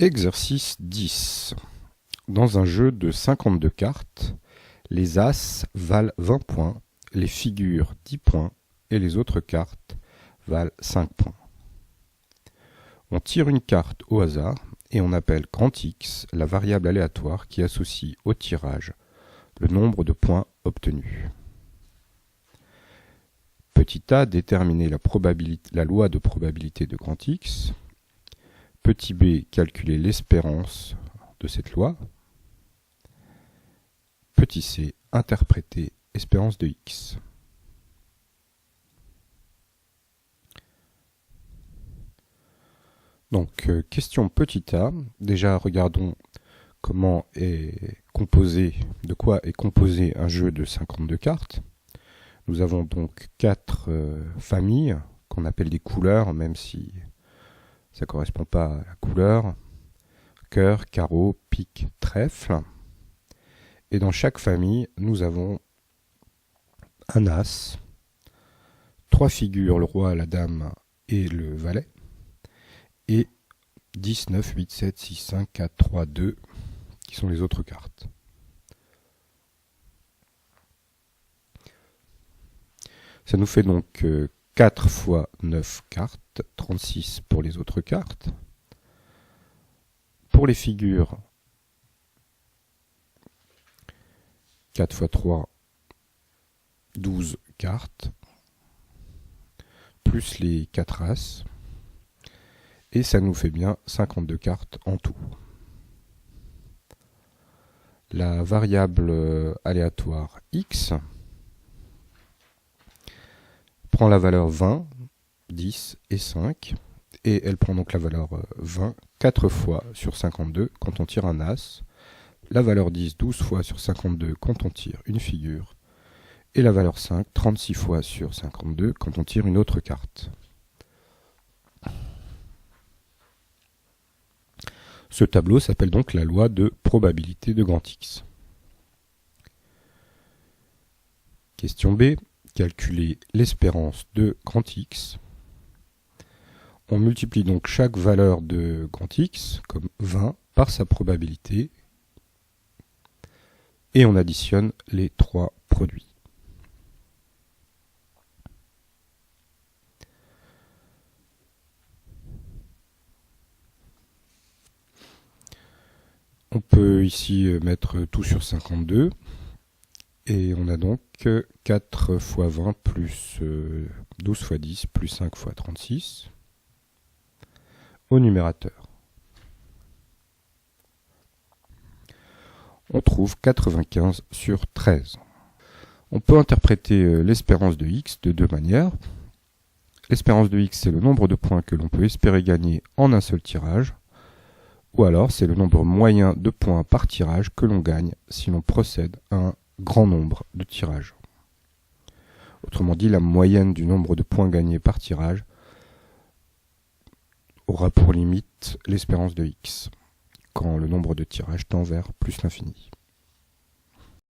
Exercice 10. Dans un jeu de 52 cartes, les As valent 20 points, les figures 10 points et les autres cartes valent 5 points. On tire une carte au hasard et on appelle grand X la variable aléatoire qui associe au tirage le nombre de points obtenus. Petit a, déterminer la loi de probabilité de grand X. Petit b, calculer l'espérance de cette loi. Petit c, interpréter espérance de x. Donc, question petit a. Déjà, regardons comment est composé, de quoi est composé un jeu de 52 cartes. Nous avons donc 4 familles qu'on appelle des couleurs, même si ça ne correspond pas à la couleur. Cœur, carreau, pique, trèfle. Et dans chaque famille, nous avons un as, 3 figures, le roi, la dame et le valet, et 10, 9, 8, 7, 6, 5, 4, 3, 2, qui sont les autres cartes. Ça nous fait donc 4 fois 9 cartes, 36 pour les autres cartes. Pour les figures, 4 fois 3, 12 cartes, plus les 4 as, et ça nous fait bien 52 cartes en tout. La variable aléatoire x prend la valeur 20, 10 et 5, et elle prend donc la valeur 20 4 fois sur 52 quand on tire un as, la valeur 10 12 fois sur 52 quand on tire une figure, et la valeur 5 36 fois sur 52 quand on tire une autre carte. Ce tableau s'appelle donc la loi de probabilité de grand X. Question B. Calculer l'espérance de grand X. On multiplie donc chaque valeur de grand X, comme 20, par sa probabilité, et on additionne les 3 produits. On peut ici mettre tout sur 52, et on a donc 4 fois 20 plus 12 fois 10 plus 5 fois 36 au numérateur. On trouve 95 sur 13. On peut interpréter l'espérance de x de deux manières. L'espérance de x, c'est le nombre de points que l'on peut espérer gagner en un seul tirage, ou alors c'est le nombre moyen de points par tirage que l'on gagne si l'on procède à un grand nombre de tirages. Autrement dit, la moyenne du nombre de points gagnés par tirage aura pour limite l'espérance de x, quand le nombre de tirages tend vers plus l'infini.